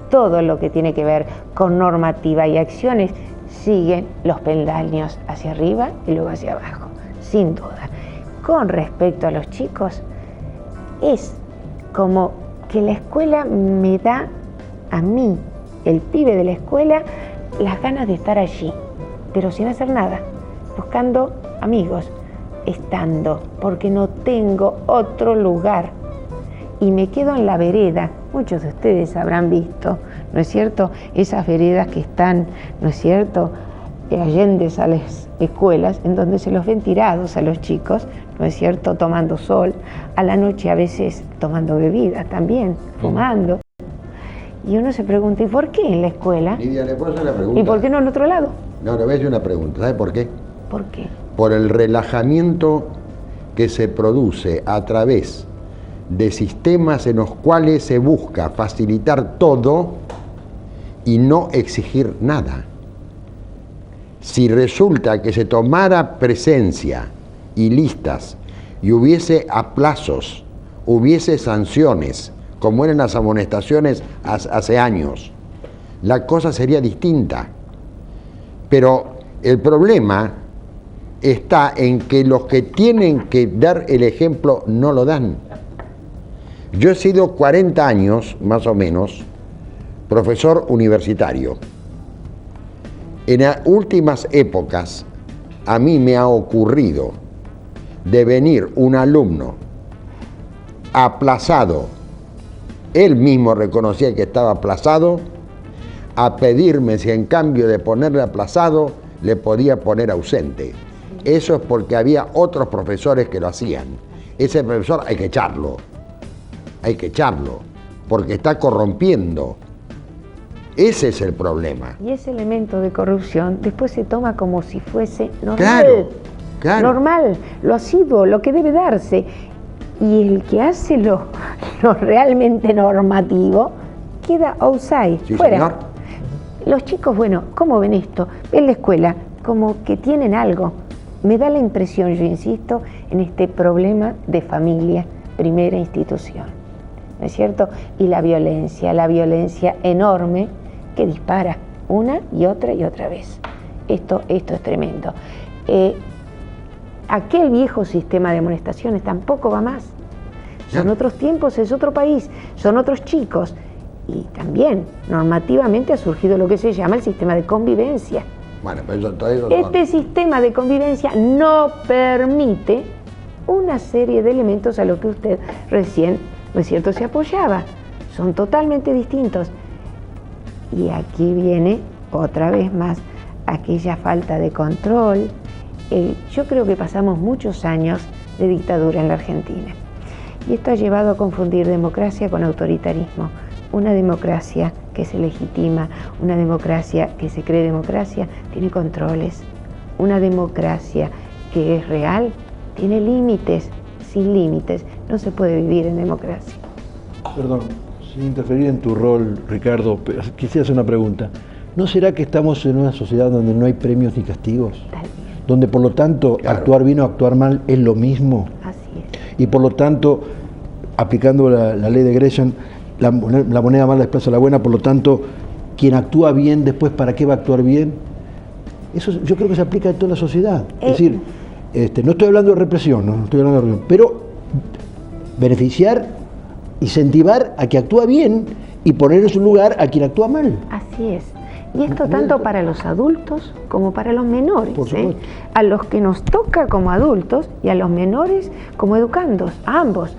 Todo lo que tiene que ver con normativa y acciones siguen los peldaños hacia arriba y luego hacia abajo, sin duda. Con respecto a los chicos, es como que la escuela me da a mí, el pibe de la escuela, las ganas de estar allí, pero sin hacer nada, buscando amigos, estando, porque no tengo otro lugar. Y me quedo en la vereda. Muchos de ustedes habrán visto, ¿no es cierto?, esas veredas que están, ¿no es cierto?, allendes a las escuelas, en donde se los ven tirados a los chicos, ¿no es cierto?, tomando sol, a la noche a veces tomando bebidas también, fumando. Y uno se pregunta, ¿y por qué en la escuela? Lidia, ¿le puedo hacer la pregunta? ¿Y por qué no en otro lado? No, le voy a hacer una pregunta. ¿Sabe por qué? ¿Por qué? Por el relajamiento que se produce a través de sistemas en los cuales se busca facilitar todo y no exigir nada. Si resulta que se tomara presencia y listas y hubiese aplazos, hubiese sanciones, como eran las amonestaciones hace años, la cosa sería distinta. Pero el problema está en que los que tienen que dar el ejemplo no lo dan. Yo he sido 40 años, más o menos, profesor universitario. En las últimas épocas, a mí me ha ocurrido de venir un alumno aplazado, él mismo reconocía que estaba aplazado, a pedirme si en cambio de ponerle aplazado, le podía poner ausente. Eso es porque había otros profesores que lo hacían. Ese profesor hay que echarlo, porque está corrompiendo. Ese es el problema. Y ese elemento de corrupción después se toma como si fuese normal. Claro. Normal, lo asiduo, lo que debe darse. Y el que hace lo realmente normativo queda outside, Sí, fuera. señor. Los chicos, bueno, ¿cómo ven esto? Ven la escuela como que tienen algo. Me da la impresión, yo insisto, en este problema de familia, primera institución, ¿no es cierto? Y la violencia enorme que dispara una y otra vez. Esto es tremendo. Aquel viejo sistema de amonestaciones tampoco va más. Son otros tiempos, es otro país, son otros chicos. Y también, normativamente, ha surgido lo que se llama el sistema de convivencia. Bueno, pero todo eso Este sistema de convivencia no permite una serie de elementos a lo que usted recién, ¿no es cierto?, se apoyaba. Son totalmente distintos. Y aquí viene otra vez más aquella falta de control. Yo creo que pasamos muchos años de dictadura en la Argentina. Y esto ha llevado a confundir democracia con autoritarismo. Una democracia que se legitima, una democracia que se cree democracia, tiene controles. Una democracia que es real, tiene límites. Sin límites no se puede vivir en democracia. Perdón, sin interferir en tu rol, Ricardo, pero quisiera hacer una pregunta. ¿No será que estamos en una sociedad donde no hay premios ni castigos? Donde por lo tanto actuar bien o actuar mal es lo mismo. Así es. Y por lo tanto, aplicando la ley de Gresham, la moneda mala desplaza a la buena, por lo tanto, quien actúa bien después, ¿para qué va a actuar bien? Eso yo creo que se aplica en toda la sociedad. Es decir, no estoy hablando de represión, no estoy hablando de represión, pero beneficiar, incentivar a que actúa bien y poner en su lugar a quien actúa mal. Así es. Y esto tanto para los adultos como para los menores. Por supuesto. A los que nos toca como adultos y a los menores como educandos, a ambos.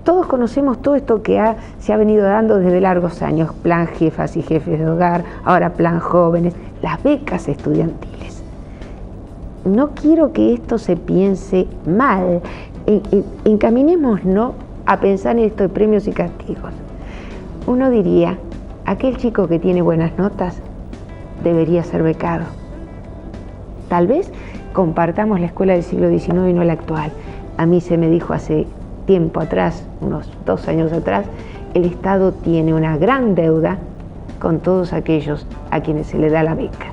Todos conocemos todo esto que se ha venido dando desde largos años, plan jefas y jefes de hogar, ahora plan jóvenes, las becas estudiantiles. No quiero que esto se piense mal, encaminémonos a pensar en esto de premios y castigos. Uno diría, aquel chico que tiene buenas notas debería ser becado. Tal vez compartamos la escuela del siglo XIX y no la actual. A mí se me dijo hace tiempo atrás, unos 2 años atrás, el Estado tiene una gran deuda con todos aquellos a quienes se les da la beca.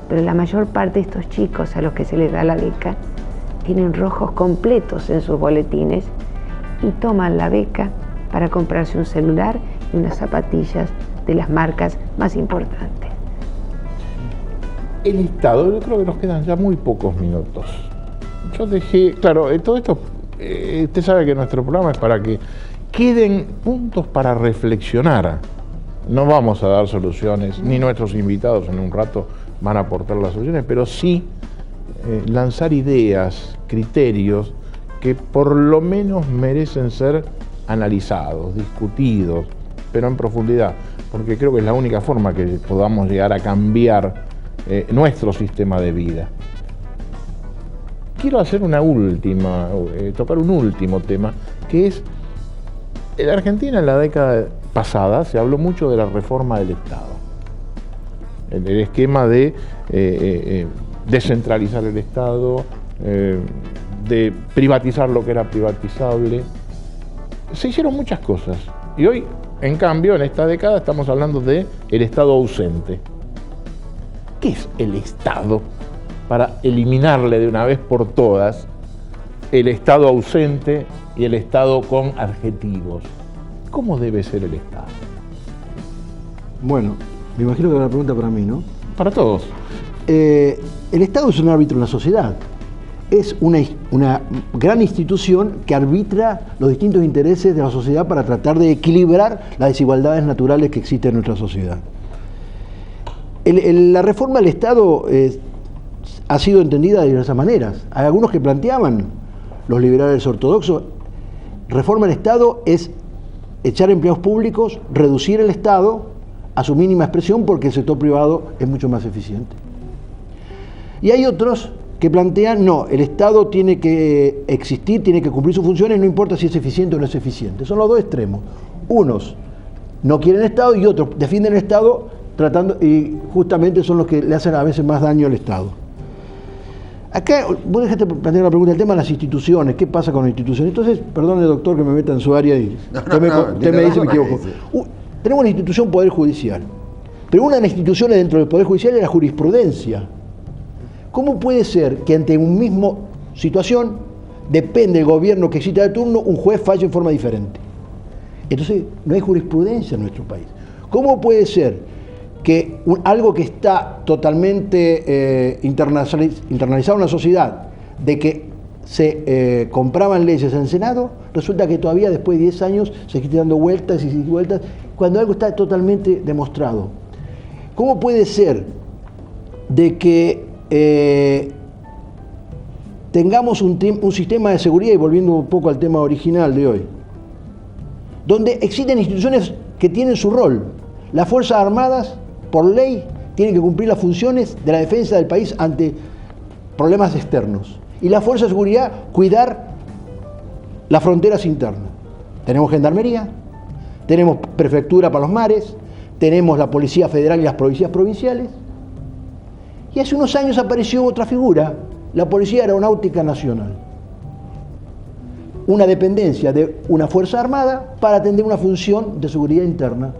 Pero la mayor parte de estos chicos a los que se les da la beca tienen rojos completos en sus boletines y toman la beca para comprarse un celular y unas zapatillas de las marcas más importantes. El Estado, yo creo que nos quedan ya muy pocos minutos. Yo dejé, claro, todo esto, usted sabe que nuestro programa es para que queden puntos para reflexionar. No vamos a dar soluciones, ni nuestros invitados en un rato van a aportar las soluciones, pero sí lanzar ideas, criterios que por lo menos merecen ser analizados, discutidos, pero en profundidad, porque creo que es la única forma que podamos llegar a cambiar nuestro sistema de vida. Quiero hacer tocar un último tema, que es, en la Argentina en la década pasada se habló mucho de la reforma del Estado. El esquema de descentralizar el Estado, de privatizar lo que era privatizable. Se hicieron muchas cosas. Y hoy, en cambio, en esta década estamos hablando de el Estado ausente. ¿Qué es el Estado? Para eliminarle de una vez por todas el Estado ausente y el Estado con adjetivos. ¿Cómo debe ser el Estado? Bueno, me imagino que era una pregunta para mí, ¿no? Para todos. El Estado es un árbitro en la sociedad. Es una gran institución que arbitra los distintos intereses de la sociedad para tratar de equilibrar las desigualdades naturales que existen en nuestra sociedad. La reforma del Estado ha sido entendida de diversas maneras. Hay algunos que planteaban, los liberales ortodoxos, reforma del Estado es echar empleados públicos, reducir el Estado a su mínima expresión porque el sector privado es mucho más eficiente. Y hay otros que plantean, no, el Estado tiene que existir, tiene que cumplir sus funciones, no importa si es eficiente o no es eficiente. Son los dos extremos. Unos no quieren Estado y otros defienden el Estado y justamente son los que le hacen a veces más daño al Estado. Acá, vos dejaste plantear la pregunta, el tema de las instituciones, ¿qué pasa con las instituciones? Entonces, perdone doctor que me meta en su área y usted me dice me equivoco. Tenemos una institución Poder Judicial, pero una de las instituciones dentro del Poder Judicial es la jurisprudencia. ¿Cómo puede ser que ante una misma situación, depende del gobierno que exista de turno, un juez falle en forma diferente? Entonces, no hay jurisprudencia en nuestro país. ¿Cómo puede ser que algo que está totalmente internalizado en la sociedad, de que se compraban leyes en el Senado, resulta que todavía después de 10 años se sigue dando vueltas y vueltas, cuando algo está totalmente demostrado? ¿Cómo puede ser de que tengamos un sistema de seguridad, y volviendo un poco al tema original de hoy, donde existen instituciones que tienen su rol? Las Fuerzas Armadas, por ley, tienen que cumplir las funciones de la defensa del país ante problemas externos. Y la Fuerza de Seguridad, cuidar las fronteras internas. Tenemos Gendarmería, tenemos Prefectura para los mares, tenemos la Policía Federal y las policías provinciales. Y hace unos años apareció otra figura, la Policía Aeronáutica Nacional. Una dependencia de una Fuerza Armada para atender una función de seguridad interna.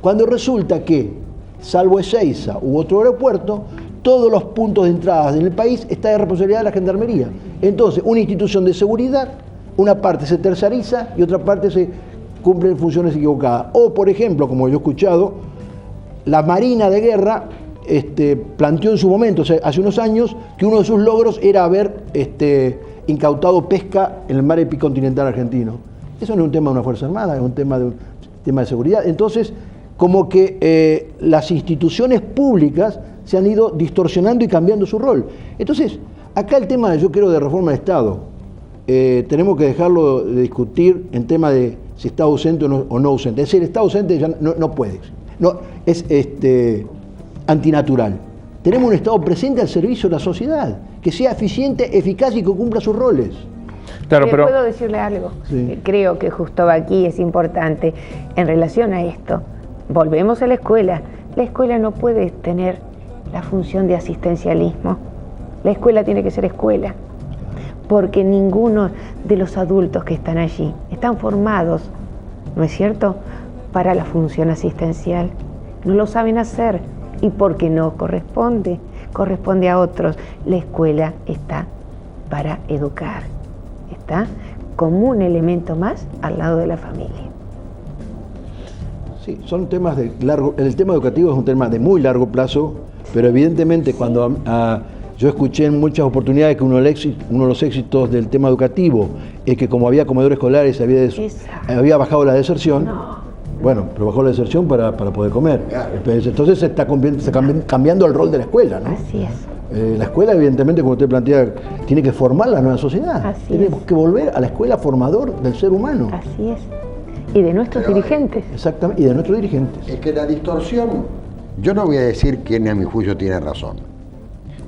Cuando resulta que, salvo Ezeiza u otro aeropuerto, todos los puntos de entrada en el país está de responsabilidad de la Gendarmería. Entonces, una institución de seguridad, una parte se terceriza y otra parte se cumplen funciones equivocadas. O, por ejemplo, como yo he escuchado, la Marina de Guerra planteó en su momento, o sea, hace unos años, que uno de sus logros era haber incautado pesca en el mar epicontinental argentino. Eso no es un tema de una Fuerza Armada, es un tema de seguridad. Entonces, como que las instituciones públicas se han ido distorsionando y cambiando su rol. Entonces, acá el tema, yo creo, de reforma del Estado, tenemos que dejarlo de discutir en tema de si está ausente o no ausente. Es decir, el Estado ausente ya no puede, es antinatural. Tenemos un Estado presente al servicio de la sociedad, que sea eficiente, eficaz y que cumpla sus roles. Claro, pero ¿Puedo decirle algo? Sí. Creo que justo aquí es importante en relación a esto. Volvemos a la escuela. La escuela no puede tener la función de asistencialismo. La escuela tiene que ser escuela, porque ninguno de los adultos que están allí están formados, ¿no es cierto?, para la función asistencial. No lo saben hacer y porque no corresponde a otros. La escuela está para educar, está como un elemento más al lado de la familia. Sí, son temas de largo. El tema educativo es un tema de muy largo plazo, pero evidentemente cuando yo escuché en muchas oportunidades que uno de los éxitos del tema educativo es que como había comedores escolares había bajado la deserción. No. Bueno, pero bajó la deserción para poder comer. Entonces se está cambiando el rol de la escuela, ¿no? Así es. La escuela, evidentemente, como usted plantea, tiene que formar la nueva sociedad. Tenemos que volver a la escuela formador del ser humano. Así es. Y de nuestros dirigentes. Exactamente, y de nuestros dirigentes. Es que la distorsión Yo no voy a decir quién a mi juicio tiene razón,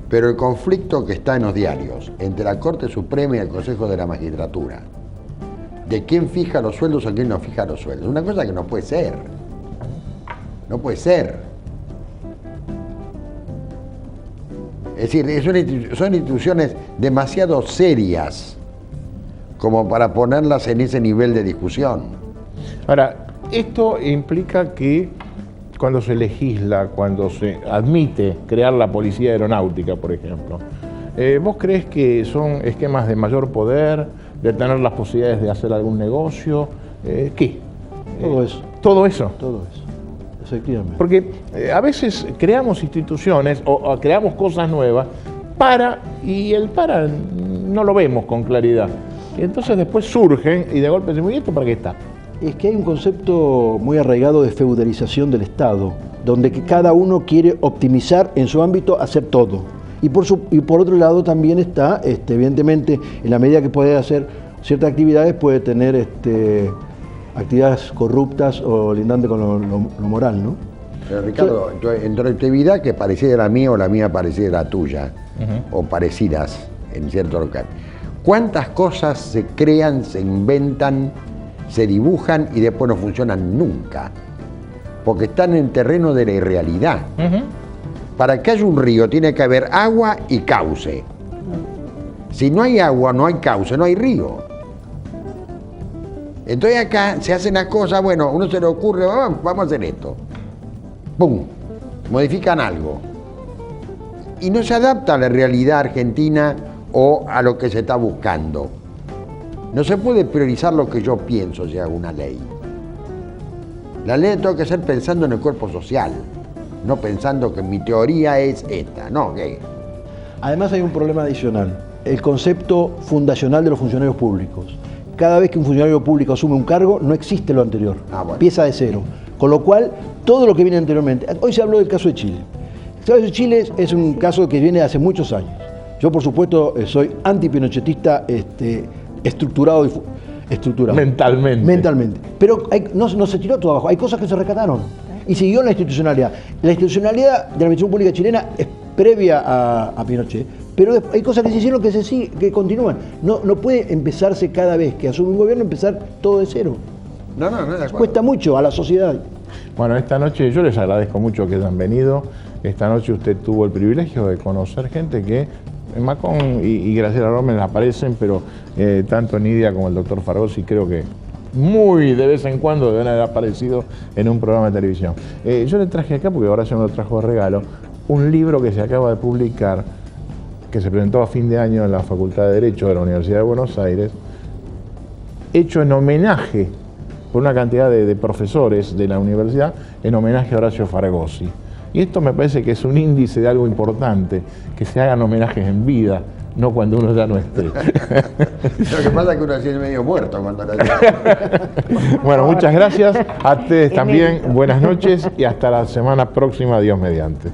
pero el conflicto que está en los diarios entre la Corte Suprema y el Consejo de la Magistratura, de quién fija los sueldos o quién no fija los sueldos, una cosa que no puede ser. No puede ser. Es decir, son instituciones demasiado serias como para ponerlas en ese nivel de discusión. Ahora, esto implica que cuando se legisla, cuando se admite crear la policía aeronáutica, por ejemplo, ¿vos crees que son esquemas de mayor poder, de tener las posibilidades de hacer algún negocio? ¿Qué? Todo eso. ¿Todo eso? Todo eso, efectivamente. Porque a veces creamos instituciones o creamos cosas nuevas y el para no lo vemos con claridad. Y entonces después surgen y de golpe decimos, ¿y esto para qué está? Es que hay un concepto muy arraigado de feudalización del Estado, donde que cada uno quiere optimizar en su ámbito, hacer todo. Y por otro lado también está, evidentemente, en la medida que puede hacer ciertas actividades, puede tener actividades corruptas o lindantes con lo moral, ¿no? Pero Ricardo, en tu actividad que pareciera la mía o la mía pareciera la tuya, o parecidas en cierto local, ¿cuántas cosas se crean, se inventan, se dibujan y después no funcionan nunca? Porque están en terreno de la irrealidad. Para que haya un río tiene que haber agua y cauce. Si no hay agua, no hay cauce, no hay río. Entonces acá se hacen las cosas, bueno, uno se le ocurre, vamos a hacer esto. ¡Pum! Modifican algo. Y no se adapta a la realidad argentina o a lo que se está buscando. No se puede priorizar lo que yo pienso si hago una ley. La ley tengo que hacer pensando en el cuerpo social, no pensando que mi teoría es esta, no, ¿qué? Además hay un problema adicional, el concepto fundacional de los funcionarios públicos. Cada vez que un funcionario público asume un cargo, no existe lo anterior, empieza de cero. Con lo cual, todo lo que viene anteriormente, hoy se habló del caso de Chile. El caso de Chile es un caso que viene de hace muchos años. Yo, por supuesto, soy antipinochetista, estructurado. Mentalmente. Pero no se tiró todo abajo, hay cosas que se rescataron y siguió la institucionalidad. La institucionalidad de la administración pública chilena es previa a Pinochet, pero hay cosas que se hicieron que continúan. No puede empezarse cada vez que asume un gobierno, empezar todo de cero. No, de acuerdo. Cuesta mucho a la sociedad. Bueno, esta noche yo les agradezco mucho que hayan venido. Esta noche usted tuvo el privilegio de conocer gente que Macón y Graciela Romes aparecen, pero tanto Nidia como el doctor Fargosi creo que muy de vez en cuando deben haber aparecido en un programa de televisión. Yo le traje acá, porque ahora se me lo trajo de regalo, un libro que se acaba de publicar, que se presentó a fin de año en la Facultad de Derecho de la Universidad de Buenos Aires, hecho en homenaje por una cantidad de profesores de la universidad, en homenaje a Horacio Fargosi. Y esto me parece que es un índice de algo importante, que se hagan homenajes en vida, no cuando uno ya no esté. Lo que pasa es que uno se siente medio muerto cuando la Bueno, muchas gracias. A ustedes también, buenas noches y hasta la semana próxima, Dios mediante.